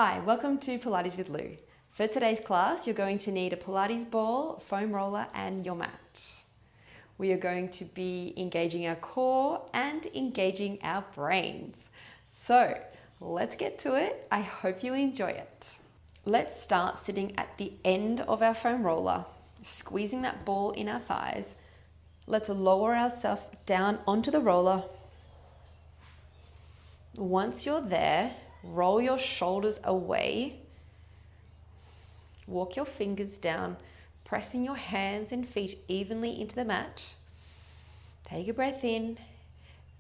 Hi, welcome to Pilates with Lou. For today's class, you're going to need a Pilates ball, foam roller, and your mat. We are going to be engaging our core and engaging our brains. So let's get to it. I hope you enjoy it. Let's start sitting at the end of our foam roller, squeezing that ball in our thighs. Let's lower ourselves down onto the roller. Once you're there, roll your shoulders away. Walk your fingers down, pressing your hands and feet evenly into the mat. Take a breath in.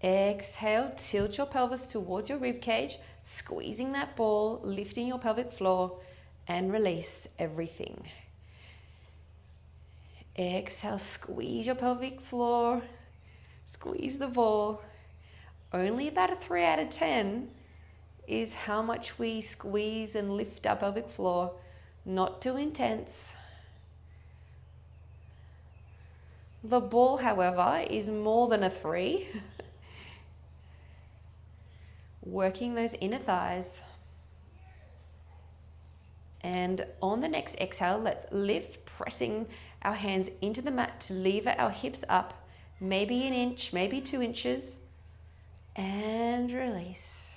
Exhale, tilt your pelvis towards your rib cage, squeezing that ball, lifting your pelvic floor, and release everything. Exhale, squeeze your pelvic floor, squeeze the ball. Only about a 3 out of 10 is how much we squeeze and lift our pelvic floor. Not too intense. The ball, however, is more than a 3. Working those inner thighs. And on the next exhale, let's lift, pressing our hands into the mat to lever our hips up, maybe an inch, maybe 2 inches, and release.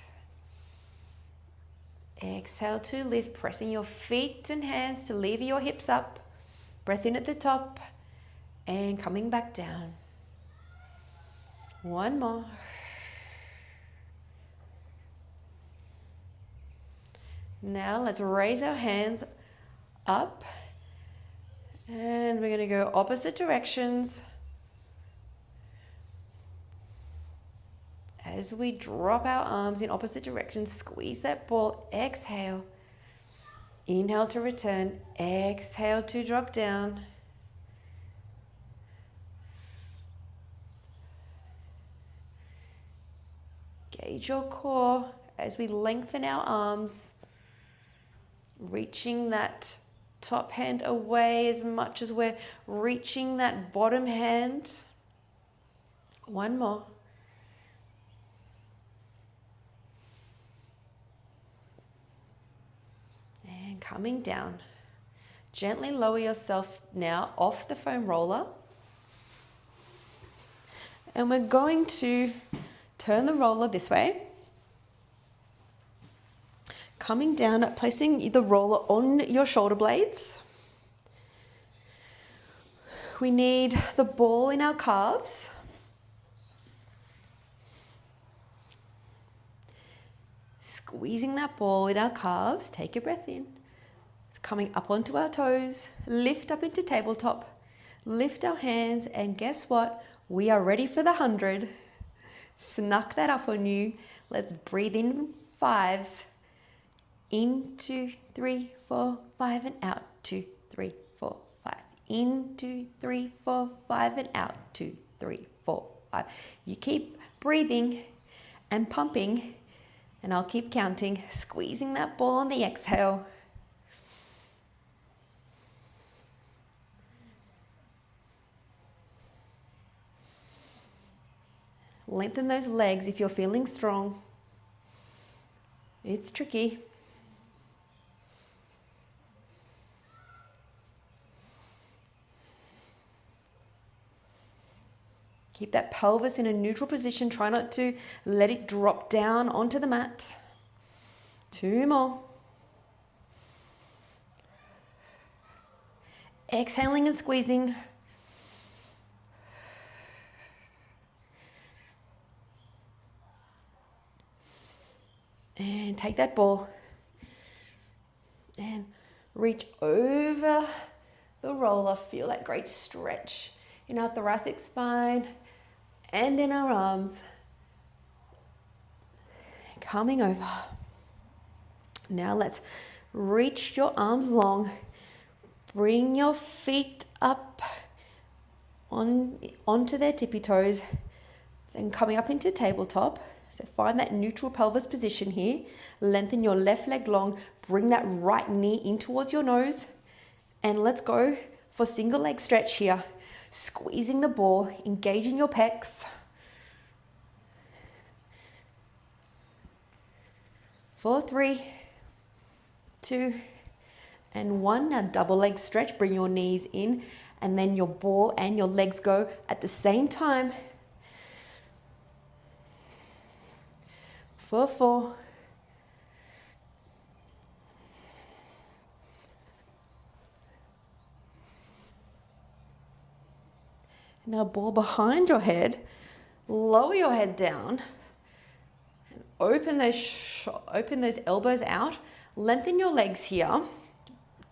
Exhale to lift, pressing your feet and hands to lever your hips up. Breath in at the top and coming back down. One more. Now let's raise our hands up and we're going to go opposite directions. As we drop our arms in opposite directions, squeeze that ball, exhale. Inhale to return, exhale to drop down. Gauge your core as we lengthen our arms, reaching that top hand away as much as we're reaching that bottom hand. One more. And coming down. Gently lower yourself now off the foam roller. And we're going to turn the roller this way. Coming down, placing the roller on your shoulder blades. We need the ball in our calves. Squeezing that ball in our calves. Take a breath in. It's coming up onto our toes. Lift up into tabletop. Lift our hands, and guess what? We are ready for the 100. Snuck that up on you. Let's breathe in 5s. In, 2, 3, 4, 5, and out. 2, 3, 4, 5. In, 2, 3, 4, 5, and out. 2, 3, 4, 5. You keep breathing and pumping, and I'll keep counting, squeezing that ball on the exhale. Lengthen those legs if you're feeling strong. It's tricky. Keep that pelvis in a neutral position. Try not to let it drop down onto the mat. 2 more. Exhaling and squeezing. And take that ball and reach over the roller. Feel that great stretch in our thoracic spine and in our arms. Coming over. Now let's reach your arms long. Bring your feet up onto their tippy toes. Then coming up into tabletop. So find that neutral pelvis position here. Lengthen your left leg long. Bring that right knee in towards your nose. And let's go for single leg stretch here. Squeezing the ball, engaging your pecs. 4, 3, 2, and 1. Now double leg stretch, bring your knees in, and then your ball and your legs go at the same time. For 4. Now ball behind your head, lower your head down, and open those elbows out, lengthen your legs here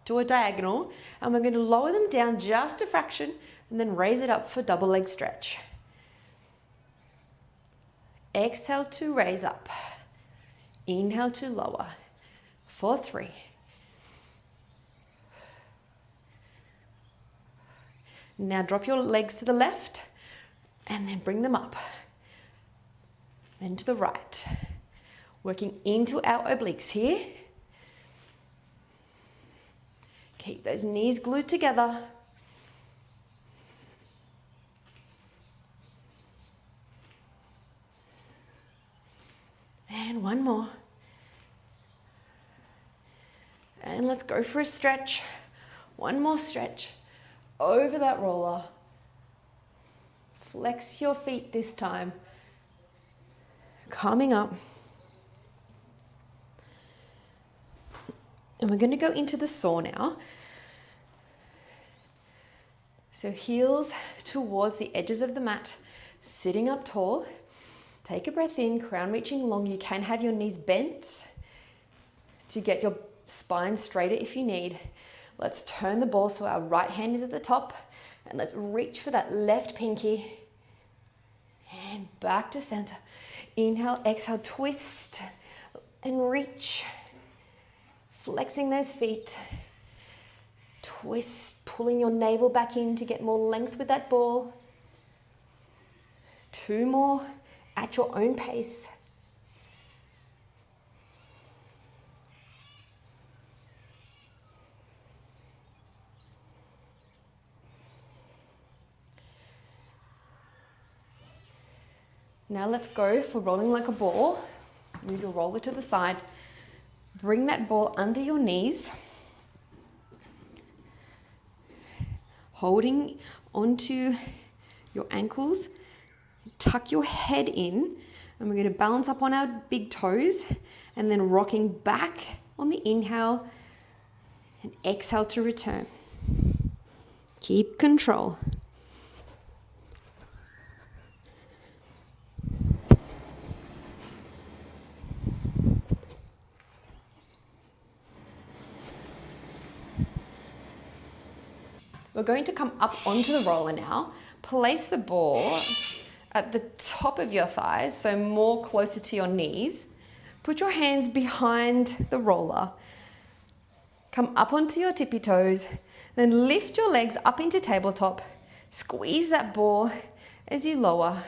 to a diagonal, and we're going to lower them down just a fraction and then raise it up for double leg stretch. Exhale to raise up. Inhale to lower. For 3. Now drop your legs to the left and then bring them up. Then to the right. Working into our obliques here. Keep those knees glued together. And one more. And let's go for a stretch. One more stretch. Over that roller. Flex your feet this time. Coming up. And we're going to go into the saw now. So heels towards the edges of the mat, sitting up tall. Take a breath in, crown reaching long. You can have your knees bent to get your spine straighter if you need. Let's turn the ball so our right hand is at the top, and let's reach for that left pinky. And back to center. Inhale, exhale, twist and reach. Flexing those feet. Twist, pulling your navel back in to get more length with that ball. 2 more at your own pace. Now let's go for rolling like a ball. Move your roller to the side. Bring that ball under your knees. Holding onto your ankles. Tuck your head in. And we're going to balance up on our big toes. And then rocking back on the inhale. And exhale to return. Keep control. We're going to come up onto the roller now. Place the ball at the top of your thighs, so more closer to your knees. Put your hands behind the roller. Come up onto your tippy toes. Then lift your legs up into tabletop. Squeeze that ball as you lower.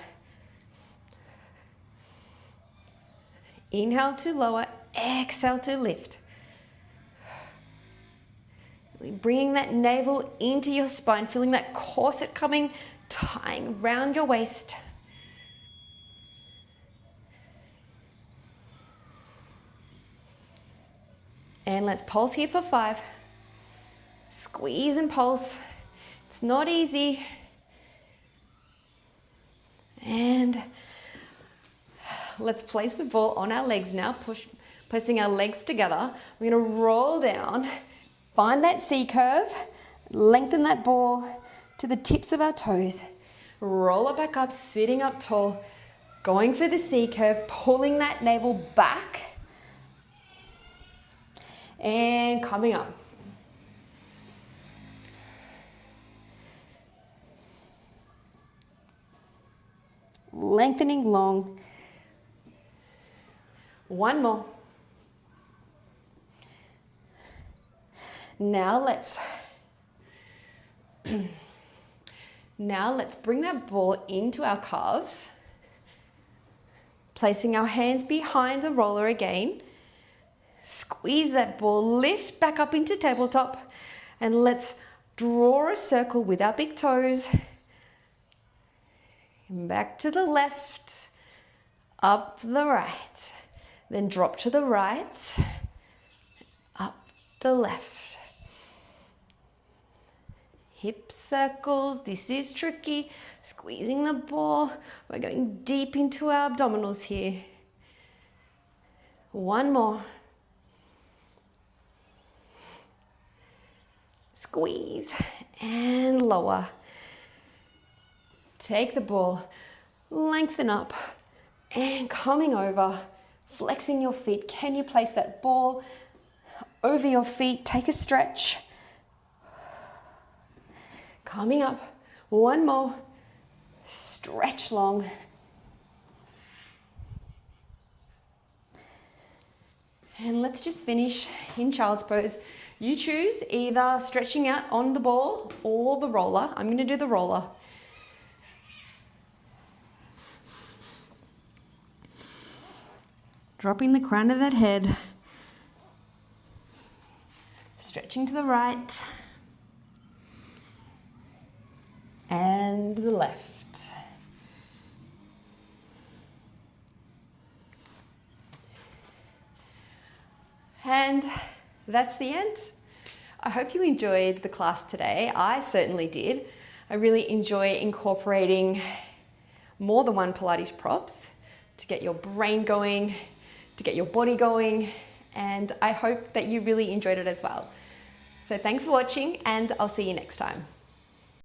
Inhale to lower, exhale to lift. Bringing that navel into your spine, feeling that corset coming, tying around your waist. And let's pulse here for 5. Squeeze and pulse. It's not easy. And let's place the ball on our legs now, placing our legs together. We're going to roll down. Find that C curve, lengthen that ball to the tips of our toes. Roll it back up, sitting up tall, going for the C curve, pulling that navel back, and coming up. Lengthening long. One more. Now let's bring that ball into our calves, placing our hands behind the roller again. Squeeze that ball, lift back up into tabletop, and let's draw a circle with our big toes. Back to the left, up the right, then drop to the right, up the left. Hip circles, this is tricky. Squeezing the ball. We're going deep into our abdominals here. One more. Squeeze and lower. Take the ball, lengthen up and coming over, flexing your feet. Can you place that ball over your feet? Take a stretch. Coming up, one more, stretch long. And let's just finish in child's pose. You choose either stretching out on the ball or the roller. I'm going to do the roller. Dropping the crown of that head. Stretching to the right. And the left. And that's the end. I hope you enjoyed the class today. I certainly did. I really enjoy incorporating more than one Pilates props to get your brain going, to get your body going, and I hope that you really enjoyed it as well. So thanks for watching, and I'll see you next time.